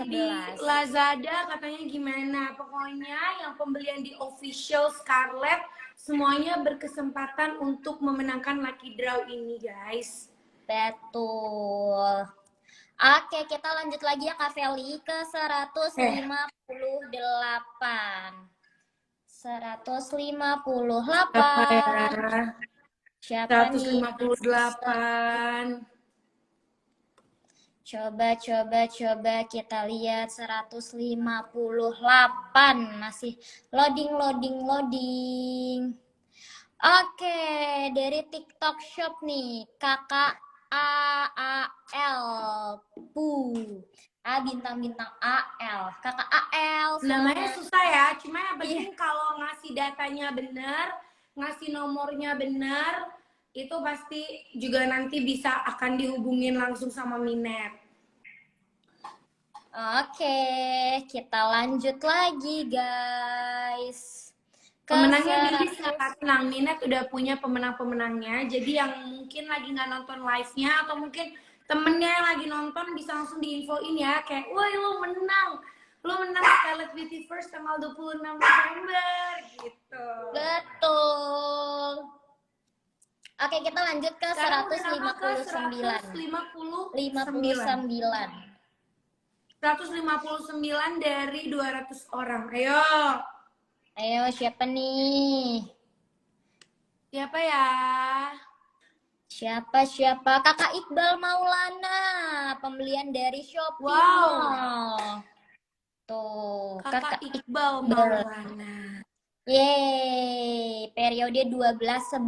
di 11. Lazada katanya gimana? Pokoknya yang pembelian di official Scarlett semuanya berkesempatan untuk memenangkan lucky draw ini, guys. Betul. Oke, kita lanjut lagi ya Kak Feli ke 158. 158. Apa ya? Siapa nih? 158. Coba kita lihat 158. Masih loading. Oke, dari TikTok Shop nih, Kakak AAL Pu. A bintang AL. Kakak AL. Namanya susah ya, cuma yang penting kalau ngasih datanya benar, ngasih nomornya benar, itu pasti juga nanti bisa akan dihubungin langsung sama Minet. Oke, kita lanjut lagi guys. Pemenangnya Billy tenang, Minet udah punya pemenang-pemenangnya, jadi yang mungkin lagi nggak nonton live-nya atau mungkin temennya yang lagi nonton bisa langsung diinfoin ya, kayak, woi lu menang Scarlet Beauty First tanggal 26 November, gitu. Betul. Oke, kita lanjut ke 159. 159 dari 200 orang. Ayo, siapa nih? Siapa ya? Siapa? Kakak Iqbal Maulana, pembelian dari Shopee. Wow. Tuh, Kakak Iqbal Maulana. Yeay, periode 12-11.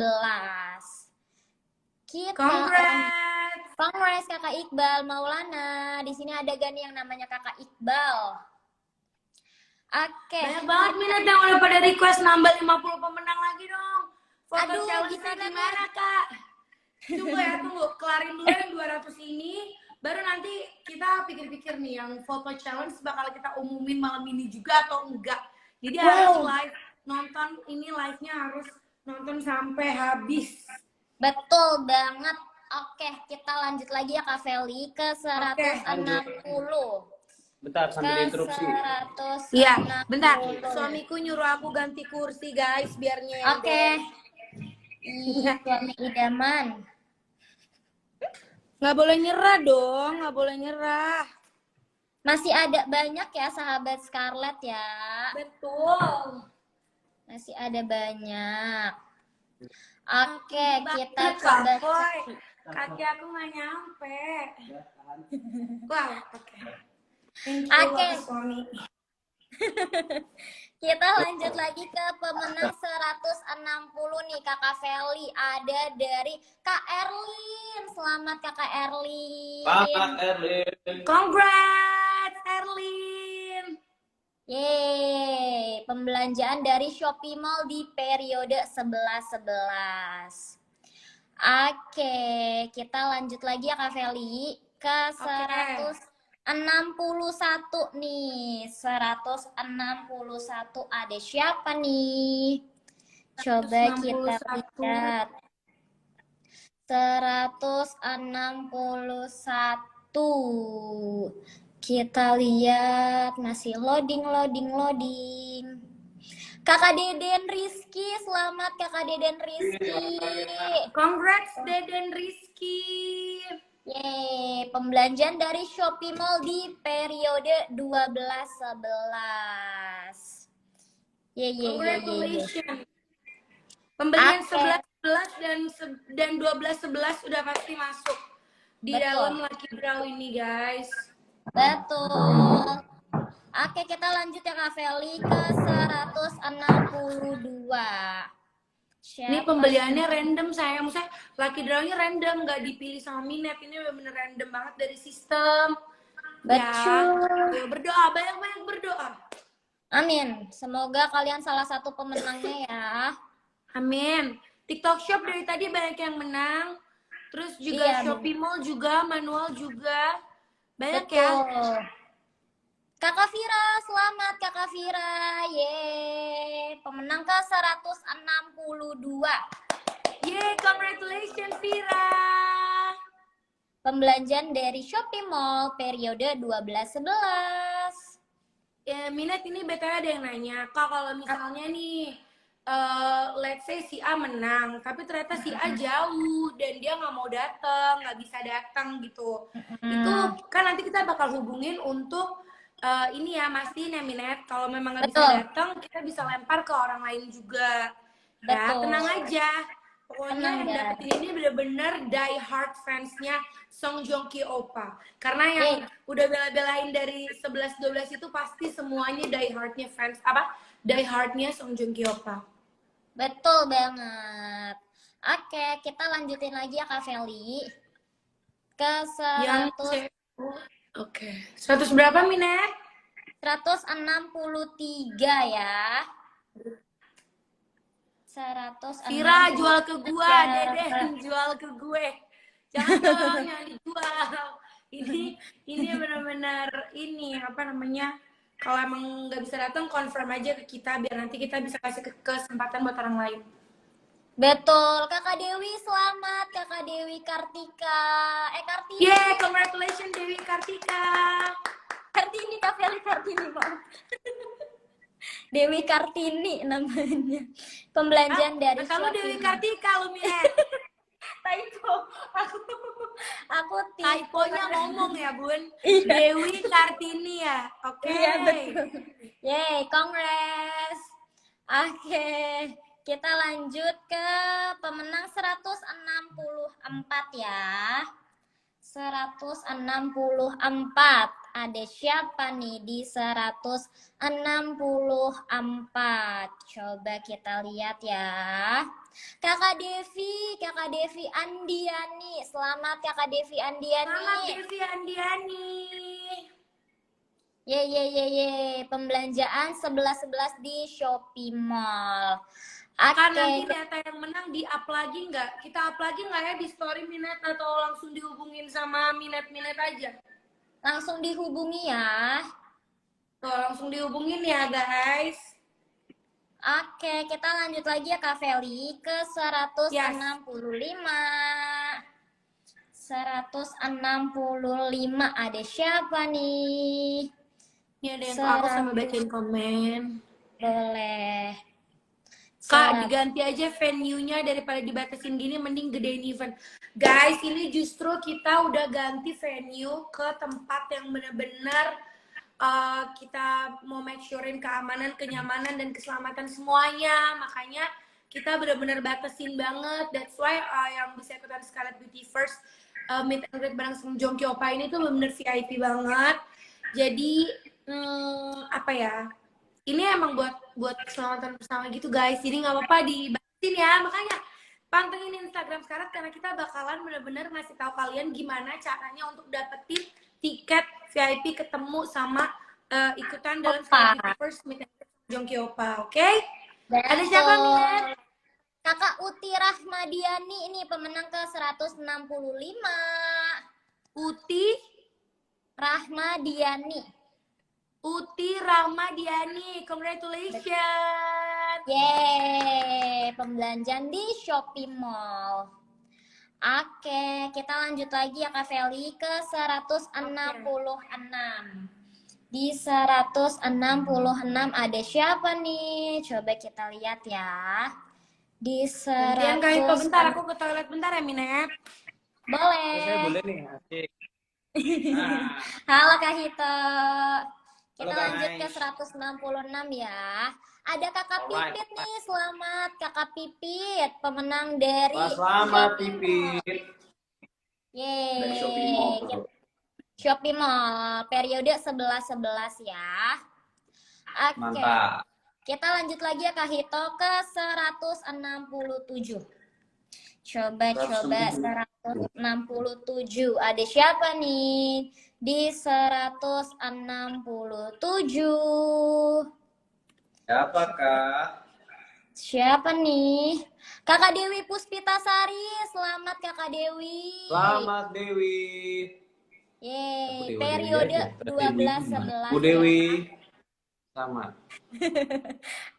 Congrats Kakak Iqbal Maulana. Di sini ada gak nih yang namanya Kakak Iqbal? Oke. Banyak banget minat yang udah pada request nambah 50 pemenang lagi dong. Foto challenge gimana, Kak? Tunggu, kelarin dulu yang 200 ini, baru nanti kita pikir-pikir nih yang foto challenge bakal kita umumin malam ini juga atau enggak. Jadi harus live nonton ini, live-nya harus nonton sampai habis. Betul banget. Oke, kita lanjut lagi ya Kak Feli ke 160. Bentar, sambil interupsi. Iya, bentar. Suamiku nyuruh aku ganti kursi, guys, biar nyender. Oke. Iya, suami idaman. Nggak boleh nyerah dong, nggak boleh nyerah. Masih ada banyak ya sahabat Scarlett ya. Betul. Masih ada banyak. Oke, kita coba. Kaki aku nggak nyampe. Wow, oke. Oke. Kita lanjut lagi ke pemenang 160 nih Kakak Feli. Ada dari Kak Erlin. Selamat Kakak Erlin. Kakak Erlin. Congrats Erlin. Yeay, pembelanjaan dari Shopee Mall di periode 11-11. Oke, kita lanjut lagi ya Kak Feli ke 161 nih. 161 ada siapa nih? Coba kita lihat. 161. Kita lihat masih loading. Kakak Deden Rizky, selamat Kakak Deden Rizky. Congrats Deden Rizky. Yeay, pembelanjaan dari Shopee Mall di periode 12-11. Congratulations. Pembelian 11-11 dan 12-11 sudah pasti masuk di dalam lucky draw ini, guys. Betul. Oke, kita lanjut ya Kak Feli ke 162. Ini pembeliannya random sayang, maksudnya lucky draw-nya random, nggak dipilih sama Minet. Ini bener-bener random banget dari sistem. Betul. Ya, berdoa, banyak-banyak berdoa. Amin. Semoga kalian salah satu pemenangnya ya. Amin. TikTok Shop dari tadi banyak yang menang. Terus juga Shopee Mall juga, manual juga. Banyak ya. Kakak Vira, selamat Kakak Vira. Yeay, pemenang ke 162. Yeay, congratulations Vira. Pembelanjaan dari Shopee Mall periode 12-11. Ya, Minat ini BTW ada yang nanya, Kak kalau misalnya nih, let's say si A menang, tapi ternyata si A jauh dan dia nggak mau datang, nggak bisa datang gitu. Itu kan nanti kita bakal hubungin untuk ini ya, mastiin ya Minat, kalau memang nggak bisa Betul. datang, kita bisa lempar ke orang lain juga. Ya, Betul. tenang aja. Pokoknya Tenang, yang guys. dapetin ini bener-bener die hard fansnya Song Joong Ki Oppa. Karena yang udah bela-belain dari 11-12 itu pasti semuanya die hardnya fans apa? Die hardnya Song Joong Ki Oppa. Betul banget. Oke, kita lanjutin lagi ya Kak Feli. Ke Yang 100. Oke. 100 berapa Minat? 163 ya. 160. Vira jual ke gua, Dede jual ke gue. Jangan dong yang dijual. Ini benar-benar ini apa namanya? Kalau emang nggak bisa datang, confirm aja ke kita biar nanti kita bisa kasih kesempatan buat orang lain. Betul, Kakak Dewi selamat, Kakak Dewi Kartika. Kartini. Yeah, congratulations Dewi Kartika. Kartini, Kak Feli Kartini, maaf. Dewi Kartini namanya. Pembelanjaan dari Kalau Shopee. Dewi Kartika lu Minat. Typo. Aku Typonya ngomong ya Bun. Iya. Dewi Kartini ya. Oke. Iya, betul. Yeay, congrats. Oke, kita lanjut ke pemenang 164 ya. 164. Ada siapa nih di 164? Coba kita lihat ya. Kakak Devi Andiani. Selamat Kakak Devi Andiani. Selamat Devi Andiani. Ye. Pembelanjaan 11-11 di Shopee Mall. Kan nanti data yang menang di-up lagi nggak? Kita up lagi nggak ya di story Minat atau langsung dihubungin sama Minat aja? Langsung dihubungi ya. Tuh, langsung dihubungin ya guys. Oke, kita lanjut lagi ya Kak Feli ke 165. 165 ada siapa nih? Ini ada yang aku sama bacain komen. Boleh. Kak, diganti aja venue-nya daripada dibatasin gini, mending gedein event. Guys, ini justru kita udah ganti venue ke tempat yang bener-bener kita mau make surein keamanan, kenyamanan, dan keselamatan semuanya. Makanya kita bener-bener batasin banget. That's why yang bisa ikutan Scarlet Beauty First meet and greet bareng Song Joong Ki Oppa ini tuh bener-bener VIP banget. Jadi, apa ya? Ini emang buat keselamatan bersama gitu guys, jadi nggak apa-apa dibatasin ya. Makanya pantengin Instagram sekarang karena kita bakalan bener-bener ngasih tahu kalian gimana caranya untuk dapetin tiket VIP ketemu sama ikutan dalam Scarlet First Meet and Greet Joong Ki Oppa, oke? Ada siapa nih? Kakak Uti Rahmadiani ini pemenang ke 165. Uti Rahmadiani. Uti Rahmadiani, congratulations. Yeay, pembelanjaan di Shopee Mall. Oke, kita lanjut lagi ya Kak Feli ke 166. Di 166 ada siapa nih? Coba kita lihat ya. Di 100. Bentar, aku ke toilet bentar ya Minat. Boleh. Saya boleh nih, asik. Halo Kak Hito. Kita Halo, lanjut ke guys. 166 ya. Ada Kakak Alright. Pipit nih, selamat Kakak Pipit, pemenang dari Selamat Shopee Mall. Pipit. Yeay. Dari Shopee Mall. Shopee Mall, periode 11-11 ya. Oke. Mantap. Kita lanjut lagi ya Kak Hito ke 167. Coba 167. Ada siapa nih? Di 167. Siapa Kak? Siapa nih? Kakak Dewi Puspitasari. Selamat Kakak Dewi. Selamat Dewi. Yeay, Aku Dewi periode aja. 12-11. Bu Dewi. Sama.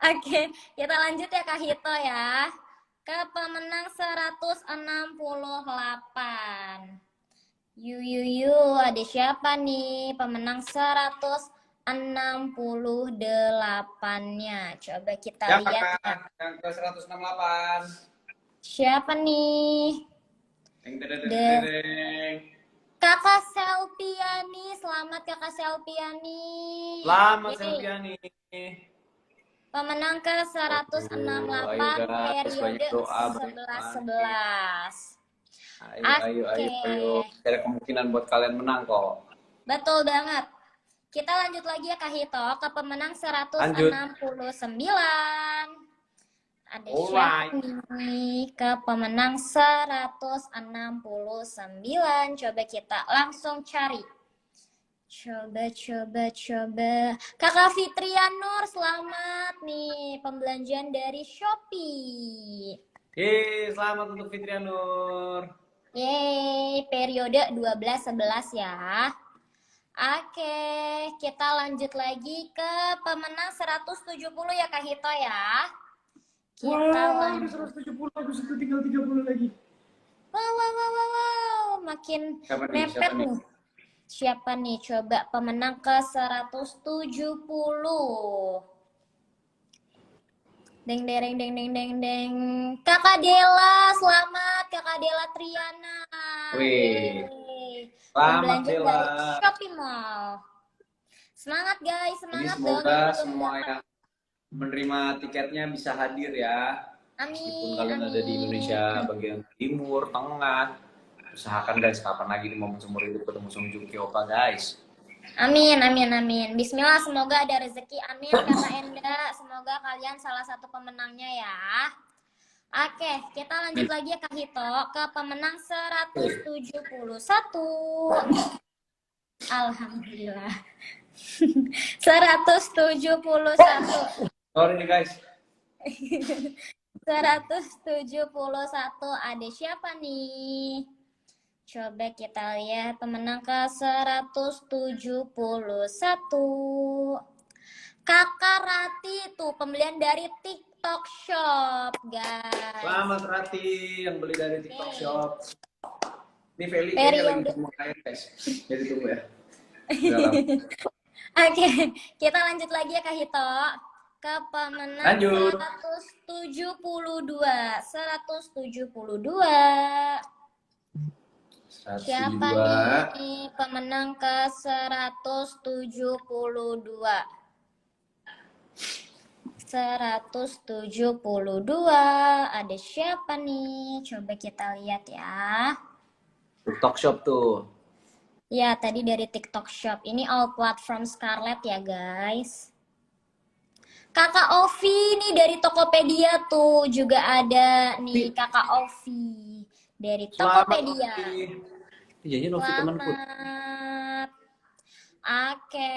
Oke, kita lanjut ya Kak Hito ya. Ke pemenang 168. Ada siapa nih pemenang 168-nya? Coba kita Ya, lihat ya. Kakak. Yang ke 168. Siapa nih? Deng, deng, deng, deng, deng. Kakak Selpiani, selamat Kakak Selpiani. Selamat Yeay. Selviani. Pemenang ke 168 Ayo, guys, periode banyak doa, banyak 11-11. Ayo. Ada kemungkinan buat kalian menang kok. Betul banget. Kita lanjut lagi ya Kak Hito ke pemenang 169. Ada siapa nih ke pemenang 169? Coba kita langsung cari. Coba. Kakak Fitrian Nur, selamat nih pembelanjaan dari Shopee. Selamat untuk Fitrianur. Yeay, periode 12-11 ya. Oke, kita lanjut lagi ke pemenang 170 ya Kak Hito ya. Kita lanjut. 170, aku tinggal 30 lagi. Wow, makin mepet nih. Siapa nih? Coba pemenang ke 170. Deng. Kakak Dela, selamat Kakak Dela Triana. Wih. Yeay. Selamat Belanja Dela. dari Shopee Mall. Semangat guys, Jadi semangat semoga dong. semua yang menerima tiketnya bisa hadir ya. Meskipun kalian ada di Indonesia bagian timur, tengah, usahakan guys kapan lagi di momen seumur hidup ketemu sama Juki Opa guys. Amin. Bismillah, semoga ada rezeki. Amin, kata Enda. Semoga kalian salah satu pemenangnya ya. Oke, kita lanjut lagi ya Kak Hito ke pemenang 171. Alhamdulillah. 171. Sorry nih guys. 171 ada siapa nih? Coba kita lihat pemenang ke 171. Kakak Rati tuh pembelian dari TikTok Shop, guys. Selamat Rati yang beli dari TikTok Shop. Ini Feli Periode. kayaknya lagi mau air guys. Jadi tunggu ya. Dalam. Oke, kita lanjut lagi ya Kak Hito ke pemenang Lanjut. 172. Siapa 172. nih pemenang ke 172? 172 ada siapa nih? Coba kita lihat ya. TikTok Shop tuh. Ya, tadi dari TikTok Shop. Ini all platform Scarlett ya, guys. Kakak Ovi nih dari Tokopedia tuh juga ada nih Kakak Ovi dari Tokopedia. Iya, Novi temanku. Selamat. Oke,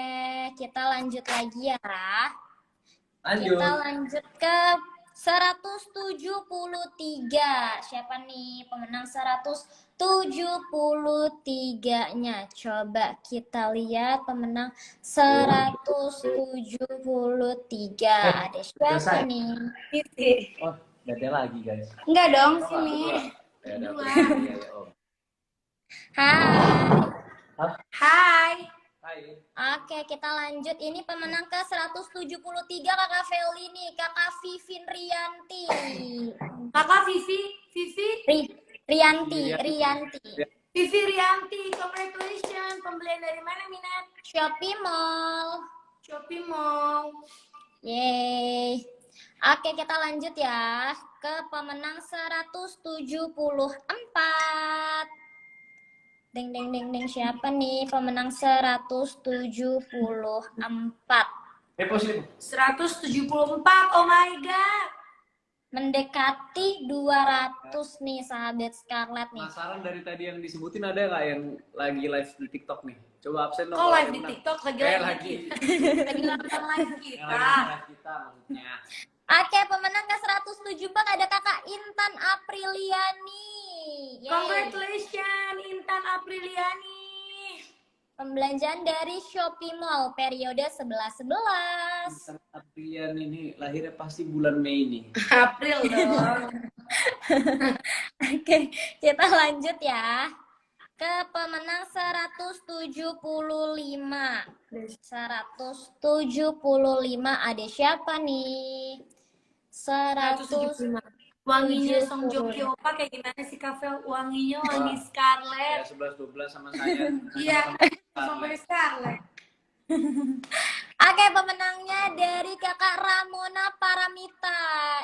kita lanjut lagi ya. Lanjut. Kita lanjut ke 173. Siapa nih pemenang 173-nya? Coba kita lihat pemenang 173. Ada siapa nih? Oh, beda lagi guys. Enggak dong, sini. Ya, Dua. oh. Hai. Hai. Hai. Oke, kita lanjut. Ini pemenang ke 173 Kakak Feli nih, Kakak Vivin Rianti. Kakak Vivi Rianti. Vivi Rianti, congratulations. Pembelian dari mana, Minat? Shopee Mall. Shopee Mall. Yeay. Oke, kita lanjut ya ke pemenang 174. Deng. Siapa nih pemenang 174? Positif. 174, oh my god. Mendekati 200 nih sahabat Scarlett nih. Penasaran dari tadi yang disebutin ada nggak yang lagi live di TikTok nih? Coba absen dong. Oh, kalau live yang di menang. TikTok lagi Lagi. Lagi nonton live Yang kita. lagi nonton live kita maksudnya. Oke, pemenang ke 174 ada Kakak Intan Apriliani. Yeay. Congratulations Intan Apriliani. Pembelanjaan dari Shopee Mall periode 11-11. Adrian ini lahirnya pasti bulan Mei nih. April dong. Oke, kita lanjut ya. ke pemenang 175. 175 ada siapa nih? 175. Wanginya Song Joong Ki Oppa kayak gimana sih Kavel? Wanginya wangi Scarlett. Ya 11-12 sama saya. Iya, sampai Scarlett. Oke, pemenangnya dari kakak Ramona Paramita.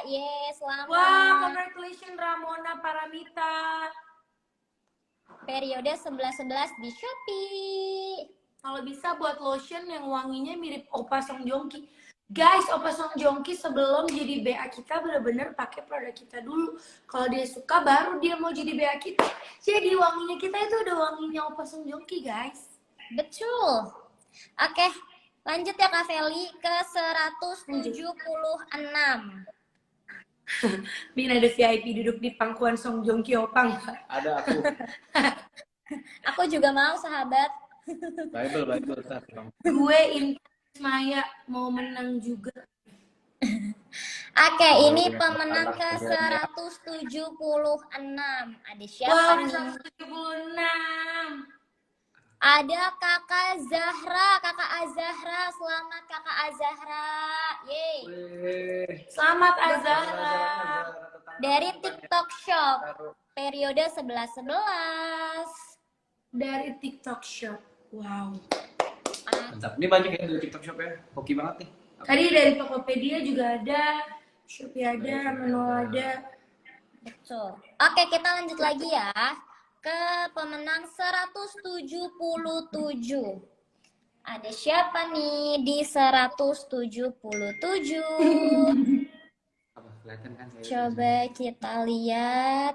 Yes, selamat. Wah, congratulations Ramona Paramita. Periode 11-11 di Shopee. Kalau bisa buat lotion yang wanginya mirip Oppa Song Joong Ki. Guys, Oppa Song Joong Ki sebelum jadi BA kita bener-bener pakai produk kita dulu. Kalau dia suka baru dia mau jadi BA kita. Jadi wanginya kita itu udah wanginya Oppa Song Joong Ki, guys. Betul. Oke, lanjut ya Kak Feli ke 176. Bin ada VIP duduk di pangkuan Song Joong Ki Oppa nggak? Ada aku. Aku juga mau, sahabat. Bible. Gue Maya mau menang juga. Oke, ini pemenang ke 176. Ada siapa Wow, nih? 176. Ada kakak Zahra, kakak Azahra. Selamat kakak Azahra. Yeay. Selamat Azahra. Dari TikTok Shop. Periode 11-11. Dari TikTok Shop. Wow. Mantap. Ini banyak ya di TikTok Shop ya. Hoki banget nih. Tadi dari Tokopedia juga ada, Shopee ada, Menu ada. Betul. Oke, kita lanjut lagi ya ke pemenang 177. Ada siapa nih di 177? Apa? Kelihatan kan saya? Coba kita lihat.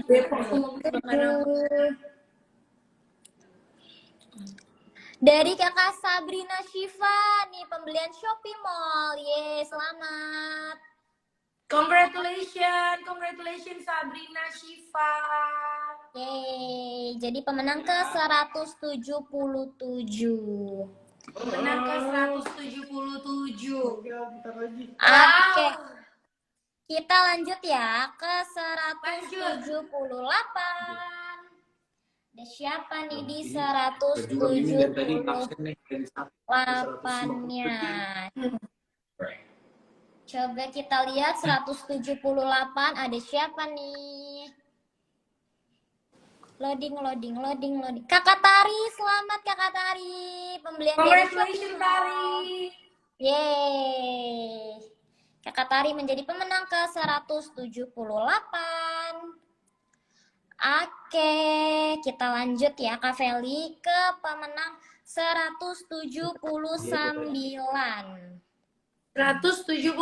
Depok Umum Kebakaran. 177. Dari kakak Sabrina Shiva nih, pembelian Shopee Mall. Yeay, selamat. Congratulations Sabrina Shiva. Yeay, jadi pemenang ke 177. Menang ke 177. Oke, kita lanjut ya ke 178. Ada siapa nih di 178-nya? Coba kita lihat 178 ada siapa nih? Loading. Kakak Tari, selamat Kakak Tari. Pembelian dari Congratulations Tari. Yeay. Kakak Tari menjadi pemenang ke 178. Oke, kita lanjut ya Kak Feli ke pemenang 179. 179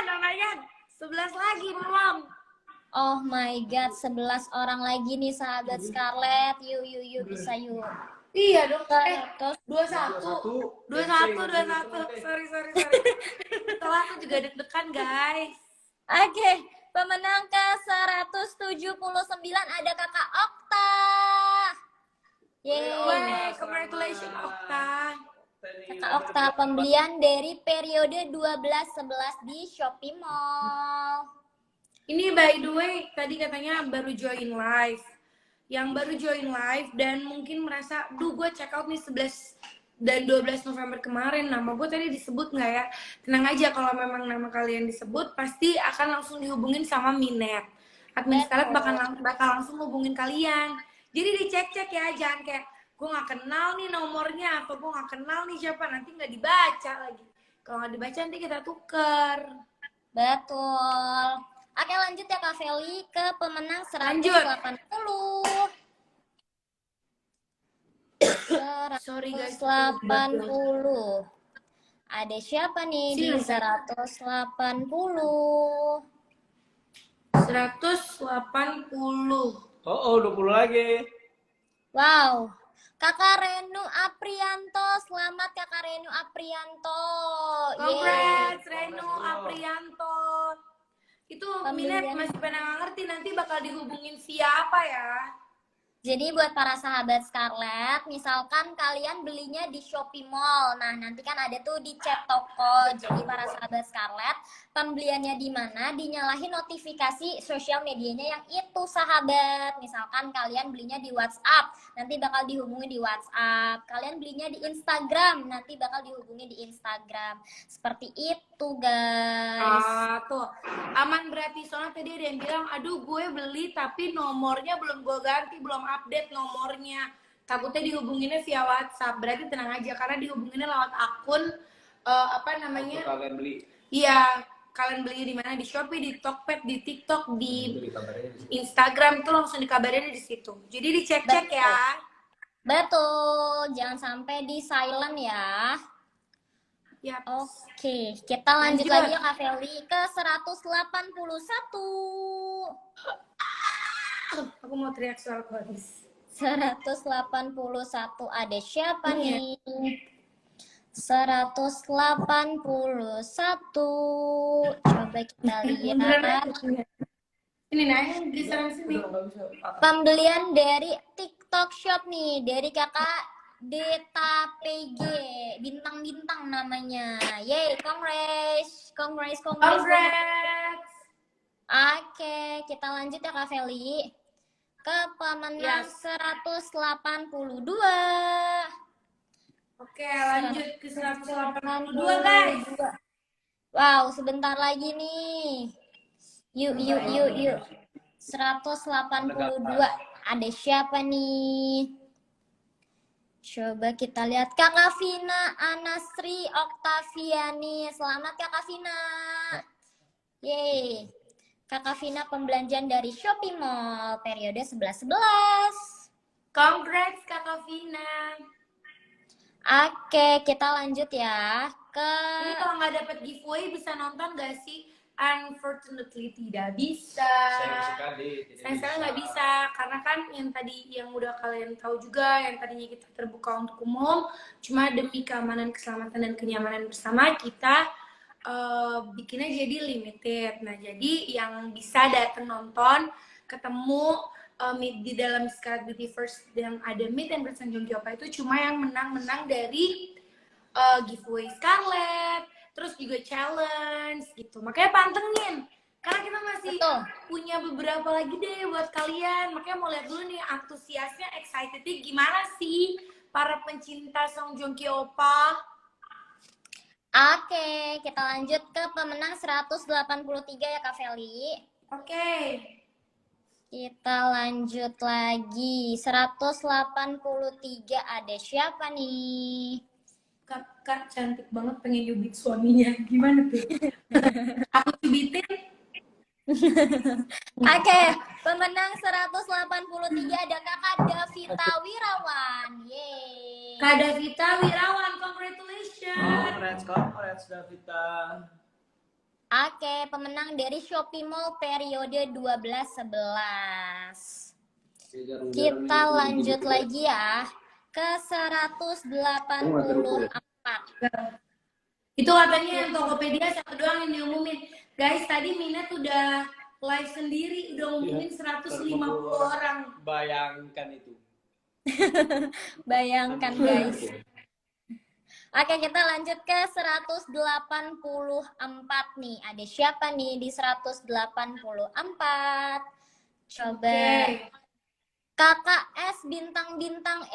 namanya. 11 lagi belum. Oh my god, 11 orang lagi nih sahabat Scarlett. Yuk bisa yuk. Iya dong. 21. 21. Sorry. Setelah aku juga deg-degan guys. Oke, pemenang ke 179 ada Kakak Okta. Yeay, congratulations Okta. Kakak Okta, pembelian dari periode 12-11 di Shopee Mall. Ini by the way, tadi katanya baru join live. Yang baru join live dan mungkin merasa, gue check out nih 11 dan 12 November kemarin. Nama gue tadi disebut nggak ya? Tenang aja, kalau memang nama kalian disebut, pasti akan langsung dihubungin sama Minet. Admin Scarlett bakal langsung hubungin kalian. Jadi dicek-cek ya, jangan kayak, gue nggak kenal nih nomornya, atau gue nggak kenal nih siapa, nanti nggak dibaca lagi. Kalau nggak dibaca, nanti kita tuker. Betul. Oke, lanjut ya Kak Feli ke pemenang 180. Sorry guys. 180. Ada siapa nih di 180? 180. Oh, 20 lagi. Wow. Kakak Renu Aprianto, selamat Kakak Renu Aprianto. Congrats Renu Aprianto. Itu Minet masih pada nggak ngerti nanti bakal dihubungin siapa ya? Jadi buat para sahabat Scarlett, misalkan kalian belinya di Shopee Mall. Nah, nanti kan ada tuh di chat toko. Jadi para sahabat Scarlett, pembeliannya di mana? Dinyalahin notifikasi sosial medianya yang itu, sahabat. Misalkan kalian belinya di WhatsApp, nanti bakal dihubungi di WhatsApp. Kalian belinya di Instagram, nanti bakal dihubungi di Instagram. Seperti itu, guys. Tuh aman berarti. Soalnya tadi ada yang bilang, aduh gue beli tapi nomornya belum gue ganti, belum update nomornya, takutnya dihubunginnya via WhatsApp. Berarti tenang aja, karena dihubunginnya lewat akun apa namanya, kalian beli. iya, kalian beli di mana, di Shopee, di Tokped, di TikTok, di Instagram, itu langsung dikabarin di situ. Jadi dicek-cek ya. Betul, jangan sampai di silent ya. Ya. Oke, kita lanjut lagi ya Kak Feli ke 181. Aku mau teriak soal chorus. 181 ada siapa nih? 181. Coba kita lihat. Ini nanya di sini. Pembelian dari TikTok Shop nih, dari kakak Deta PG, bintang-bintang namanya. Yeay, congrats. Oke, kita lanjut ya Kak Feli. Ke pemenang 182. Oke, lanjut ke 182 guys. Wow, sebentar lagi nih. Yuk. 182. Ada siapa nih? Coba kita lihat. Kakak Vina Anasri Oktaviani. Selamat Kakak Vina. Yeay. Kakak Vina pembelanjaan dari Shopee Mall periode 11-11. Congrats Kakak Vina. Oke, kita lanjut ya. Ini kalau nggak dapet giveaway bisa nonton gak sih? Unfortunately tidak bisa. Sayang sekali nggak bisa, karena kan yang tadi yang udah kalian tahu juga, yang tadinya kita terbuka untuk umum, cuma demi keamanan, keselamatan dan kenyamanan bersama kita bikinnya jadi limited. Nah, jadi yang bisa datang nonton, ketemu di dalam Scarlett Beauty First yang ada Meet and Greet Sanjung Kyopa itu cuma yang menang-menang dari giveaway Scarlett, terus juga challenge gitu. Makanya pantengin, karena kita masih punya beberapa lagi deh buat kalian. Makanya mau lihat dulu nih antusiasnya, excitednya gimana sih para pencinta Song Joong Ki Oppa. Oke, kita lanjut ke pemenang 183 ya Kak Feli. Oke. Kita lanjut lagi. 183 ada siapa nih? Kak cantik banget, pengen nyubit suaminya. Gimana tuh? Aku cubitin. Oke, pemenang 183 ada Kakak Davita Wirawan. Yeay. Kak Davita Wirawan, congratulations. Congrats Davita. Oke, pemenang dari Shopee Mall periode 12-11. Kita lanjut lagi ya ke 184. Itu katanya yang Tokopedia satu doang yang diumumin. Guys, tadi Minat udah live sendiri, udah ngumumin 150 orang. Bayangkan itu. Bayangkan guys. Oke, kita lanjut ke 184 nih. Ada siapa nih di 184? Coba. Kakak S bintang-bintang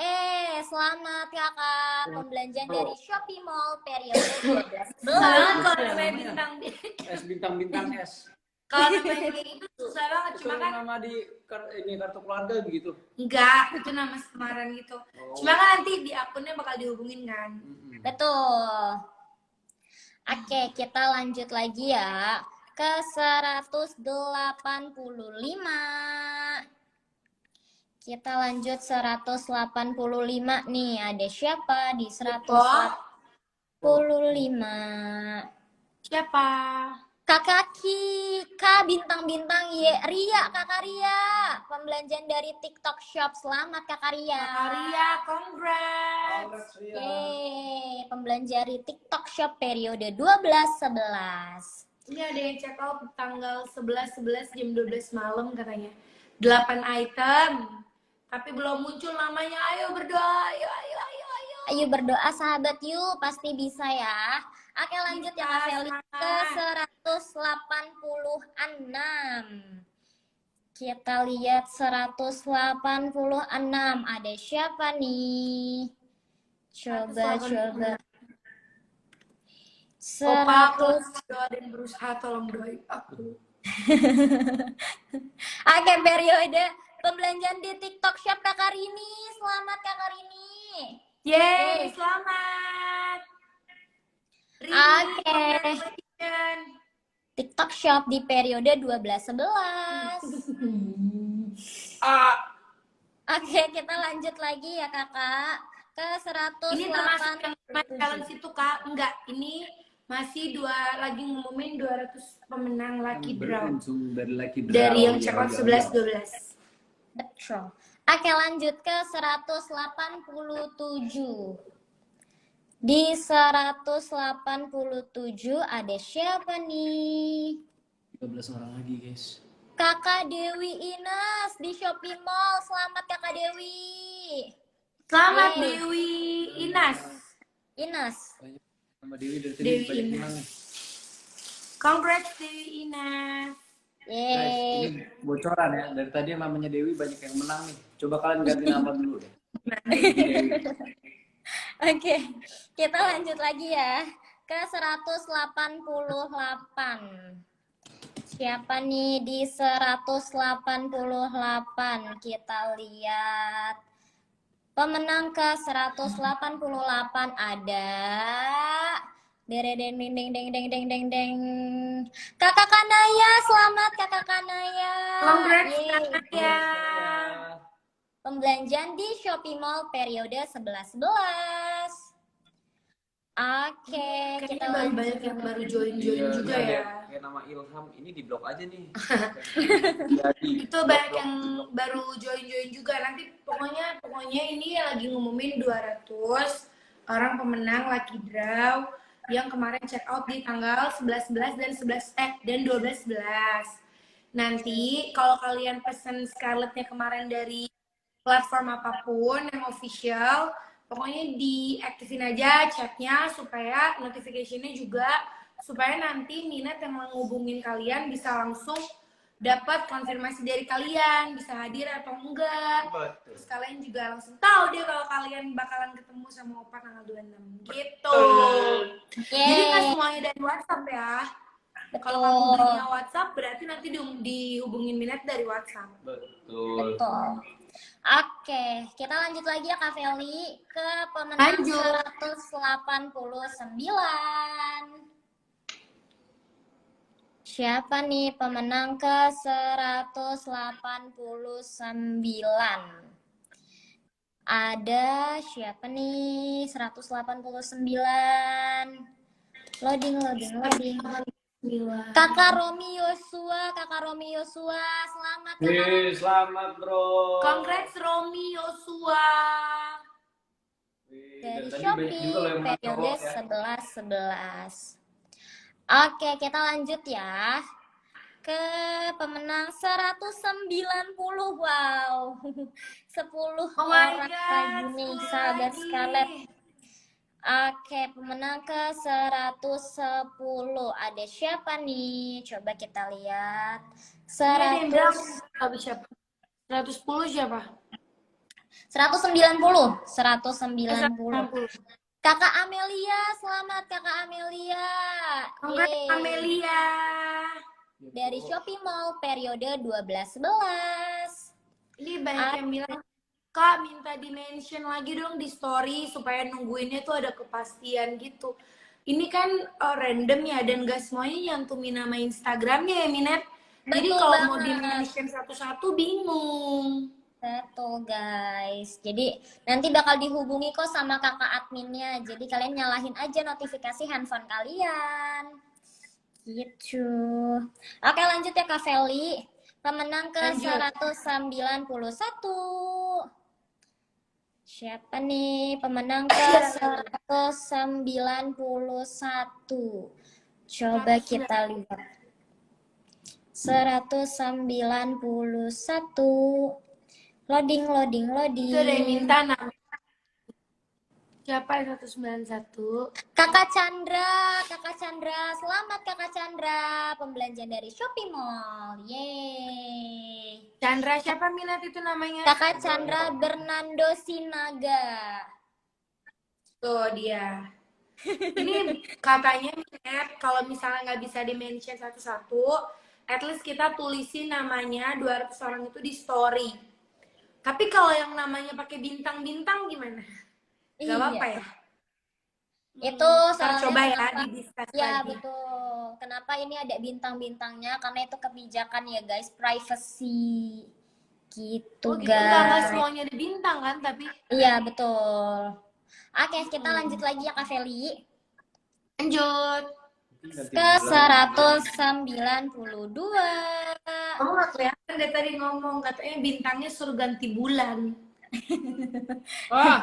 selamat Kakak. Pembelanjaan dari Shopee Mall periode 12. Kalau saya Bintang-bintang S. Kalau namanya kayak gitu susah banget, cuma kan nama di kartu keluarga begitu. Enggak, itu nama samaran gitu. Cuma kan nanti di akunnya bakal dihubungin kan. Betul. Oke, kita lanjut lagi ya ke 185. Kita lanjut 185 nih. Ada siapa di 185? Siapa? Kakak Kak bintang-bintang Ria, Kakak Ria. Pembelanjaan dari TikTok Shop. Selamat Kakak Ria. Kakak Ria, congrats. Yeay, pembelanjaan dari TikTok Shop periode 12-11. Ini ada yang check out tanggal 11 jam 12 malam katanya. 8 item. tapi belum muncul namanya. Ayo berdoa, ayo, ayo, ayo, ayo. Ayo berdoa sahabat yuk, pasti bisa ya. Oke lanjut ya Kak Feli ke 186. Kita lihat 186. Ada siapa nih? Coba. Opa, aku berdoa dan berusaha, tolong doain aku. Oke, periode pembelanjaan di TikTok Shop Kakak Rini. Selamat Kakak Rini. Yeay, selamat. Oke. TikTok Shop di periode 12-11. Oke, kita lanjut lagi ya Kakak ke 100. Ini termasuk yang challenge itu Kak? Enggak, ini masih lagi ngumumin 200 pemenang Lucky Draw. Dari yang check out 11-12. Betul. Oke, lanjut ke 187. Di 187 ada siapa nih? 13 orang lagi, guys. Kakak Dewi Inas di Shopee Mall. Selamat Kakak Dewi. Selamat Dewi Inas. Sama Dewi dari tadi Dewi banyak Inas. menang nih. Congrats Dewi Inas. Guys, ini bocoran ya. Dari tadi yang namanya Dewi banyak yang menang nih. Coba kalian ganti nama dulu deh. Oke, kita lanjut lagi ya ke 188. Siapa nih di 188? Kita lihat. Pemenang ke 188 ada deng. Kakak Kanaya, selamat Kakak Kanaya. Congrats Kanaya. Pembelanjaan di Shopee Mall periode 11-11. Oke, kita banyak yang baru join juga ya. Kayak nama Ilham ini di blok aja nih. Itu banyak yang baru join juga. Nanti pokoknya ini lagi ngumumin 200 orang pemenang Lucky Draw yang kemarin check out di tanggal 11-11 dan 12-11. Nanti kalau kalian pesen Scarlett-nya kemarin dari platform apapun yang official, pokoknya diaktifin aja chatnya supaya notification-nya juga, supaya nanti Minat yang menghubungin kalian bisa langsung dapat konfirmasi dari kalian, bisa hadir atau enggak. Terus kalian juga langsung tahu deh kalau kalian bakalan ketemu sama Opa tanggal 26 gitu. Jadi nggak semuanya dari WhatsApp ya. Kalau kamu belinya WhatsApp berarti nanti dihubungin Minat dari WhatsApp. Betul. Oke, kita lanjut lagi ya Kak Feli ke pemenang 189. Siapa nih pemenang ke 189? Ada siapa nih? 189. Loading. Kakak Romi Yosua, selamat Kakak. Selamat bro. Congrats Romi Yosua. Dari Shopee periode 11-11. Oke, kita lanjut ya ke pemenang 190. Wow. 10 orang lagi nih sahabat Scarlett. Oke, pemenang ke 110. Ada siapa nih? Coba kita lihat. 110 siapa? 190. Kakak Amelia, selamat Kakak Amelia. Amelia. Dari Shopee Mall periode 12-11. Ini banyak yang bilang, Kak minta di-mention lagi dong di story supaya nungguinnya tuh ada kepastian gitu. Ini kan random ya, dan gak semuanya nyantumin nama Instagramnya ya Minat. Jadi kalau mau di-mention satu-satu bingung. Betul guys. Jadi nanti bakal dihubungi kok sama kakak adminnya. Jadi kalian nyalahin aja notifikasi handphone kalian. Gitu. Oke lanjut ya Kak Feli. Pemenang ke 191. Siapa nih pemenang ke 191? Coba kita lihat. 191. Loading. Itu ada yang minta nama. Siapa yang 191? Kakak Chandra. Selamat Kakak Chandra. Pembelanjaan dari Shopee Mall. Yeay. Chandra siapa minat itu namanya? Kakak Chandra Bernando Sinaga. Tuh dia. Ini katanya minat kalau misalnya nggak bisa di-mention satu-satu, at least kita tulisin namanya 200 orang itu di story. Tapi kalau yang namanya pakai bintang-bintang gimana? Gak apa-apa ya? Itu Ntar soalnya coba ya kenapa? di-discuss Ya, lagi. betul. Kenapa ini ada bintang-bintangnya? Karena itu kebijakan ya, guys. Privacy. Gitu, Oh gitu, nggak guys. semuanya ada bintang kan, tapi... Iya, betul. Oke, kita lanjut lagi ya, Kak Feli. Lanjut. Ke 192. Kamu nggak kelihatan dari tadi ngomong, katanya bintangnya suruh ganti bulan. Ah,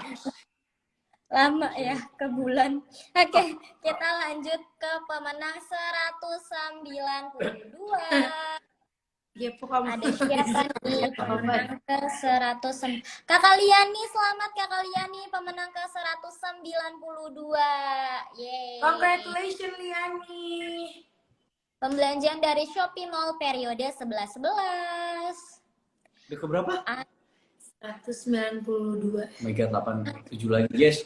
Lama ya, ke bulan. Oke, kita lanjut ke pemenang 192. Gepo kamu. Ada siapa nih pemenang ke 100? Kakak Liani, selamat Kakak Liani, pemenang ke 192. Yeay. Congratulations Liani. Pembelanjaan dari Shopee Mall periode 11-11. udah ke berapa? 192. Oh my god, 87 lagi, guys.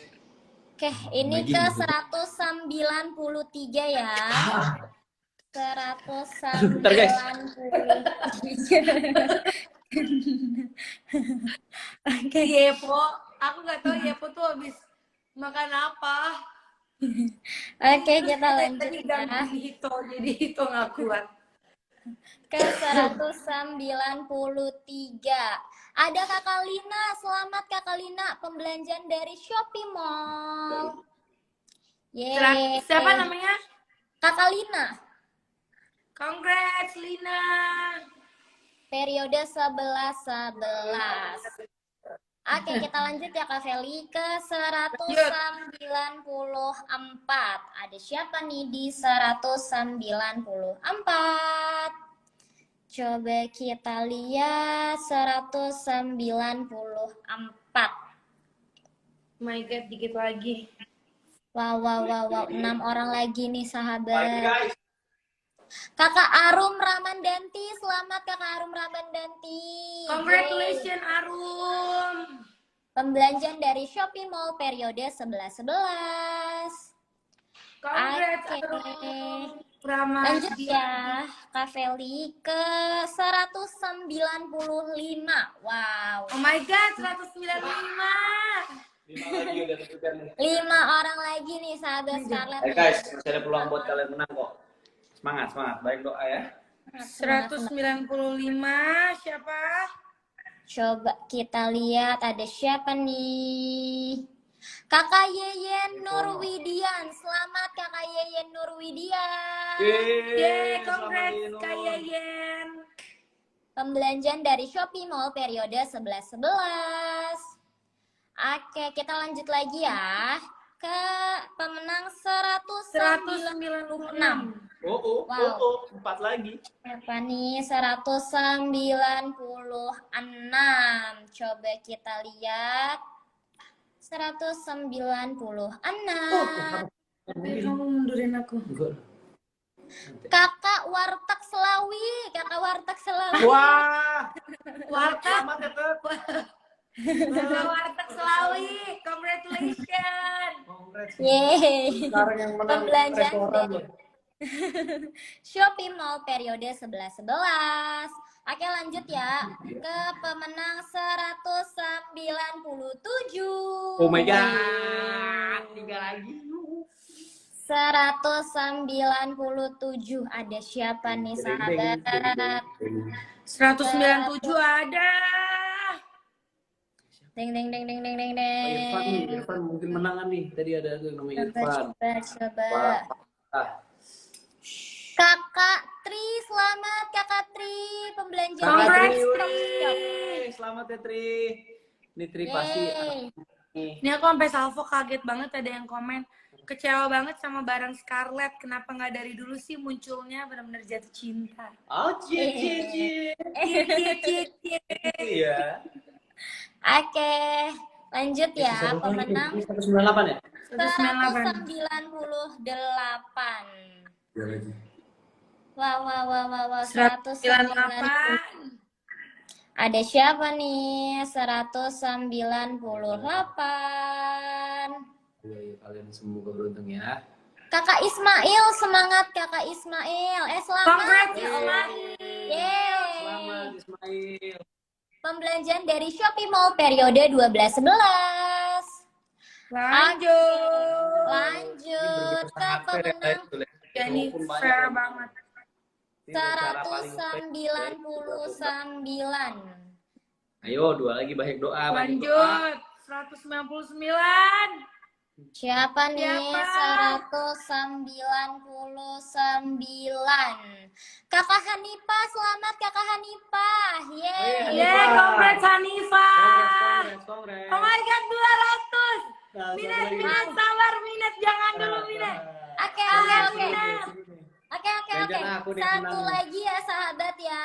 Oke, ini Lagi ke gitu. 193 ya. 193. Bentar, guys. Oke. Yepo, aku nggak tahu Yepo tuh habis makan apa. Oke, kita lanjut Tadi ya. gangguin Hito, jadi Hito nggak kuat. Ke 193. Ada Kakak Lina, selamat Kakak Lina, pembelanjaan dari Shopee Mall. Yeay. Siapa namanya? Kakak Lina. Congrats Lina. Periode 11-11. Oke, kita lanjut ya Kak Feli ke 194. Ada siapa nih di 194? Coba kita lihat 194. My God, dikit lagi. Wow. 6 orang lagi nih Lagi, sahabat. guys. Kakak Arum Ramandanti, selamat Kakak Arum Ramandanti. Congratulations Arum. Pembelanjaan dari Shopee Mall periode 11-11. Congrats Oke. Arum. Lanjut ya, Kak Feli ke 195. Wow. Oh my God, 195. 5 lagi udah tentukan. 5 orang lagi nih sahabat Scarlett. Guys, masih ada peluang buat kalian menang kok. Semangat. Baik doa ya. 195 siapa? Coba kita lihat ada siapa nih. Kakak Yeyen Nurwidian. Selamat Kakak Yeyen Nurwidian. Yeay, congrats Kak Yeyen. Pembelanjaan dari Shopee Mall periode 11-11. Oke, kita lanjut lagi ya ke pemenang 196. Oh, Wow. 4 lagi. Apa nih? 196. Coba kita lihat. 196. Kamu mundurin aku. Kakak Warteg Selawi. Wah. Warteg. Selamat ya, Tep. Kakak Warteg Selawi. Congratulations. Congrats. Yeay. Sekarang yang menang Pembelanjaan restoran dari loh. Shopee Mall periode 11-11. Oke, lanjut ya ke pemenang 197. Oh my god. 3 lagi. 197. Ada siapa nih sahabat? 197 ada. Ding. Irfan mungkin menangan nih. Tadi ada tuh namanya Irfan. Coba. Kakak Tri, selamat Kakak Tri. Pembelanjaan. Congrats, Tri. Tri. Selamat ya Tri. Ini Tri pasti. Ini aku sampai salvo kaget banget ada yang komen. Kecewa banget sama barang Scarlett. Kenapa nggak dari dulu sih munculnya benar-benar jatuh cinta. Oh, cie. Iya. Oke, lanjut ya. Pemenang 198 ya? 198. Wah, 198. 198. Ada siapa nih? 198. Iya, kalian semoga beruntung ya. Kakak Ismail, semangat Kakak Ismail. Selamat Congrats, ya Allah. Ismail. Selamat Ismail. Pembelanjaan dari Shopee Mall periode 12-11. Lanjut ke pemenang Jadi fair banget. 199. Ayo, dua lagi banyak doa. Lanjut. 199. Siapa nih? Siapa? 199. Kakak Hanifah, selamat Kakak Hanifah. Yeay. Yeay, congrats Hanifah. Congrats. Oh my god, 200. Minat, sabar Minat, jangan dulu Minat. Oke. Satu lagi ya sahabat ya.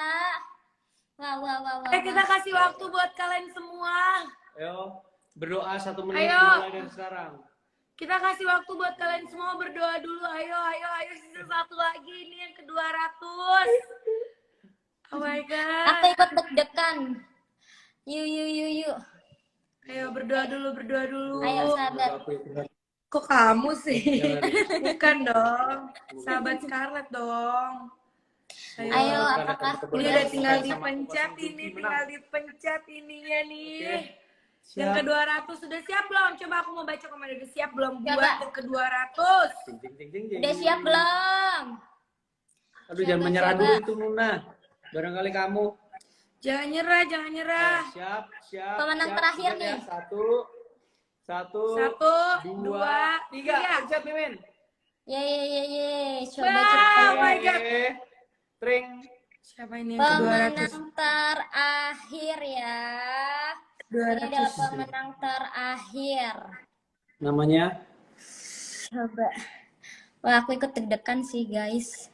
Wah. Kita kasih waktu buat kalian semua. Ayo, berdoa 1 menit Ayo. mulai dari sekarang. Kita kasih waktu buat kalian semua berdoa dulu. Ayo. Sisa 1 lagi. Ini yang ke-200. Oh my god. Aku ikut deg-degan. Yuk. Ayo berdoa dulu. Ayo sahabat. Kok kamu sih? Bukan dong. Sahabat Scarlett dong. Ayo, apakah Ini udah tinggal dipencet ininya nih. Yang ke-200 sudah siap belum? Coba aku mau baca komentar. Udah siap belum buat yang ke-200? Udah siap belum? Aduh, jangan menyerah dulu itu Nuna. Barangkali kamu. Jangan nyerah. Siap. Pemenang terakhir Ingat nih. Ya. 1, 1, 2, 3. Pencet Mimin. Ye. Coba Wow, cepat. oh my god. Tring. Siapa ini yang ke-200? Pemenang terakhir ya. Ini adalah pemenang terakhir. Namanya? Coba. Wah, aku ikut deg-degan sih, guys.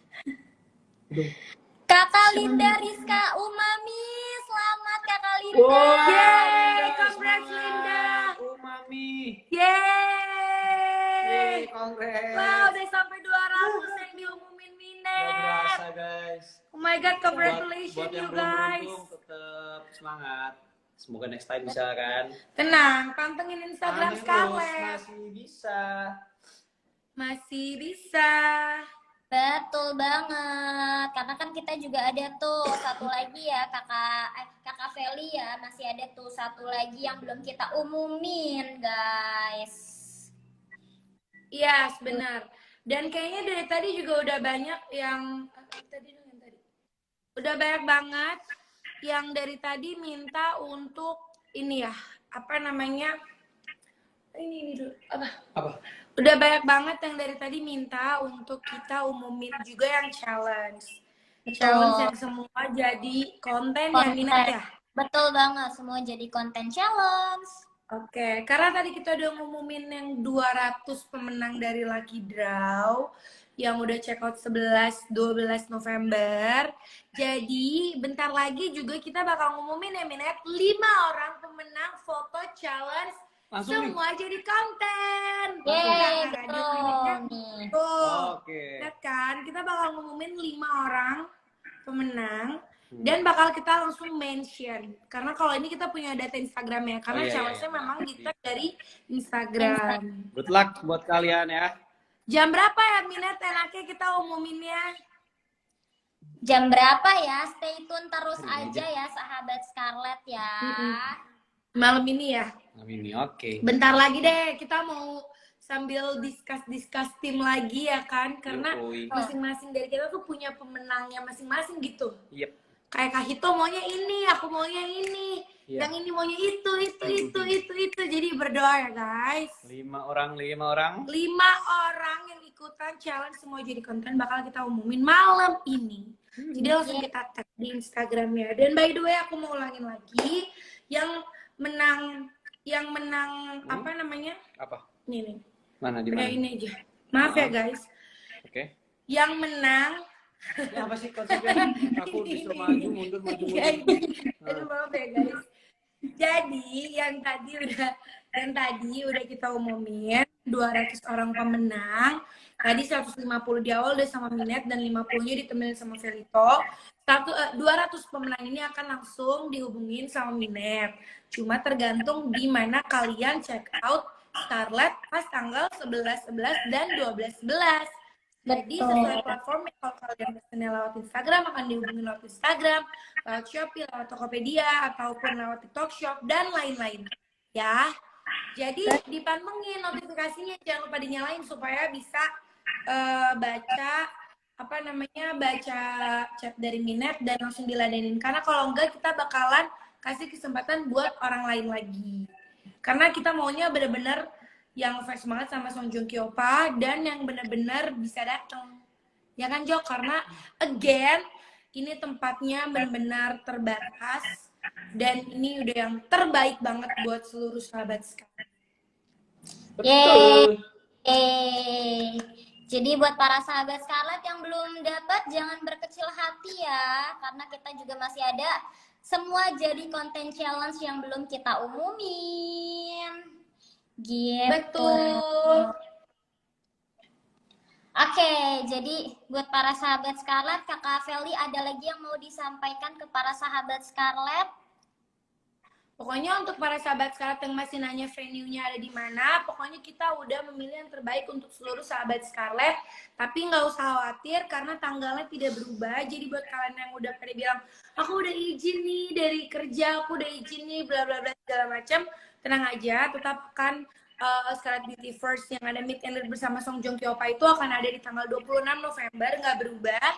Kakak Linda Rizka Umami. Selamat Kakak Linda. Yeay, congrats Linda. Umami. Yeay. Congrats. Wow, udah sampai 200 yang diumumin Gak berasa, Minat. guys. Oh my god, congratulations Buat yang you belum guys. beruntung, tetap semangat. Semoga next time bisa kan. Tenang, pantengin Instagram Amin, Scarlett. masih bisa. Masih bisa. Betul banget. Karena kan kita juga ada tuh satu lagi ya, Kakak Feli ya, masih ada tuh satu lagi yang belum kita umumin, guys. Iya, benar. Dan kayaknya dari tadi juga udah banyak yang udah banyak banget yang dari tadi minta untuk ini ya, apa namanya? Ini dulu. Apa? Udah banyak banget yang dari tadi minta untuk kita umumin juga yang challenge. Challenge yang semua jadi konten yang minat ya. Betul banget, semua jadi konten challenge. Oke, karena tadi kita udah ngumumin yang 200 pemenang dari Lucky Draw yang udah check out 11-12 November. Jadi bentar lagi juga kita bakal ngumumin ya Minat 5 orang pemenang foto challenge. Langsung semua jadi konten. Yeay, Nah, betul nih. tuh. Oke. Lihat kan, kita bakal ngumumin 5 orang pemenang. Dan bakal kita langsung mention. Karena kalau ini kita punya data Instagram ya. Karena challenge-nya memang di-tag dari Instagram. Good luck buat kalian ya. Jam berapa ya Minat enaknya kita umuminnya? Jam berapa ya? Stay tune terus aja ya sahabat Scarlett ya. Malam ini ya? Malam ini, oke. Bentar lagi deh, kita mau sambil discuss tim lagi ya kan? Karena masing-masing dari kita tuh punya pemenangnya masing-masing gitu. Yep. Kayak Kak Hito maunya ini, aku maunya ini. Yang ini maunya itu. Jadi berdoa ya guys. 5 orang. 5 orang yang ikutan challenge semua jadi konten bakal kita umumin malam ini. Jadi langsung kita tag di Instagramnya. Dan by the way aku mau ulangin lagi. Yang menang apa namanya? Apa? Nih. Mana di Udah mana? ini aja. Maaf ya guys. Oke. Yang menang Apa sih konsepnya? Aku disuruh maju mundur. Aduh maaf ya guys. Jadi yang tadi udah kita umumin 200 orang pemenang. Tadi 150 di awal udah sama Minet dan 50-nya ditemenin sama Felito. 200 pemenang ini akan langsung dihubungin sama Minet. Cuma tergantung di mana kalian check out Scarlett pas tanggal 11/11 dan 12/11. Jadi sesuai platformnya, kalau kalian pesennya lewat Instagram akan dihubungin lewat Instagram, lewat Shopee, lewat Tokopedia, ataupun lewat TikTok Shop, dan lain-lain. Ya, jadi dipantengin notifikasinya, jangan lupa dinyalain supaya bisa baca baca chat dari Minet dan langsung diladenin. Karena kalau enggak kita bakalan kasih kesempatan buat orang lain lagi. Karena kita maunya bener-bener yang fans banget sama Song Joong Ki Oppa dan yang benar-benar bisa datang, ya kan Jo? Karena again ini tempatnya benar-benar terbatas dan ini udah yang terbaik banget buat seluruh sahabat sekarang. Yeay. Jadi buat para sahabat Scarlett yang belum dapat jangan berkecil hati ya, karena kita juga masih ada semua jadi konten challenge yang belum kita umumin. Gitu. Betul. Oke, jadi buat para sahabat Scarlett, Kakak Feli ada lagi yang mau disampaikan ke para sahabat Scarlett? Pokoknya untuk para sahabat Scarlett yang masih nanya venue-nya ada di mana, pokoknya kita udah memilih yang terbaik untuk seluruh sahabat Scarlett. Tapi nggak usah khawatir karena tanggalnya tidak berubah. Jadi buat kalian yang udah pada bilang, aku udah izin nih dari kerja, aku udah izin nih, bla bla bla segala macam, tenang aja, tetap akan Scarlett Beauty First yang ada meet and greet bersama Song Joong Ki Oppa itu akan ada di tanggal 26 November, nggak berubah.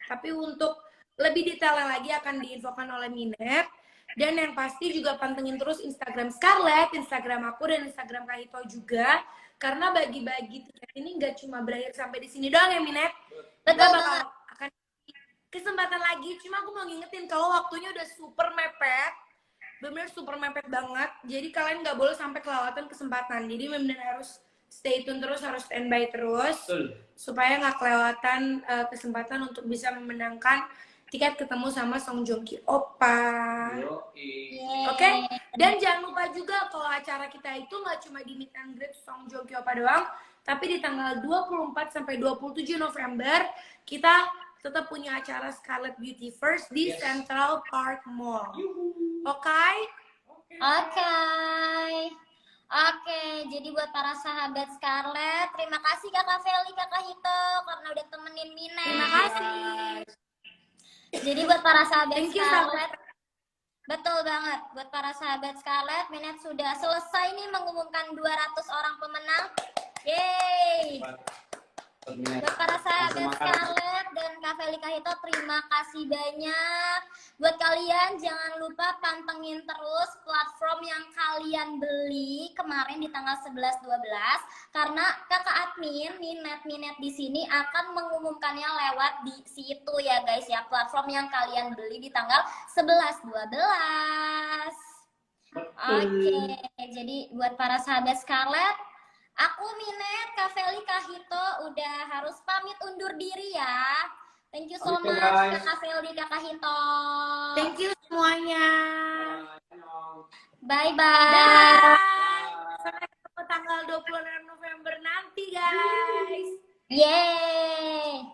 Tapi untuk lebih detailnya lagi akan diinfokan oleh Minet. Dan yang pasti juga pantengin terus Instagram Scarlett, Instagram aku, dan Instagram Kak Hito juga. Karena bagi-bagi tiket ini nggak cuma berakhir sampai di sini doang ya, Minet. Kita bakal akan kesempatan lagi. Cuma aku mau ngingetin kalau waktunya udah super mepet. Bener super mepet banget. Jadi kalian nggak boleh sampai kelewatan kesempatan. Jadi bener harus stay tune terus, harus standby terus. Supaya nggak kelewatan kesempatan untuk bisa memenangkan tiket ketemu sama Song Joong Ki Oppa. Oke? Dan jangan lupa juga kalau acara kita itu nggak cuma di meet and greet Song Joong Ki Oppa doang, tapi di tanggal 24 sampai 27 November kita tetap punya acara Scarlett Beauty First di Central Park Mall. Oke? Oke, jadi buat para sahabat Scarlett, terima kasih Kakak Feli, Kakak Hito karena udah temenin Minet. Terima kasih. Jadi buat para sahabat Thank you, Scarlett, betul banget. Buat para sahabat Scarlett, Minet sudah selesai nih mengumumkan 200 orang pemenang. Yeay! Buat para sahabat Scarlett dan Kak Feli Kak Hito, terima kasih banyak. Buat kalian jangan lupa pantengin terus platform yang kalian beli kemarin di tanggal 11-12 karena kakak admin Minet di sini akan mengumumkannya lewat di situ ya guys ya, platform yang kalian beli di tanggal 11-12. Oke, jadi buat para sahabat Scarlett, aku Minet, Kak Feli, Kak Hito udah harus pamit undur diri ya. Thank you so much Kak Feli, Kak Hito. Thank you semuanya. Bye-bye. Sampai ketemu tanggal 26 November nanti guys. Yeay.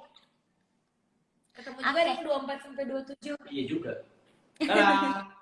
Ketemu juga di 24 sampai 27. Iya juga. Dadah.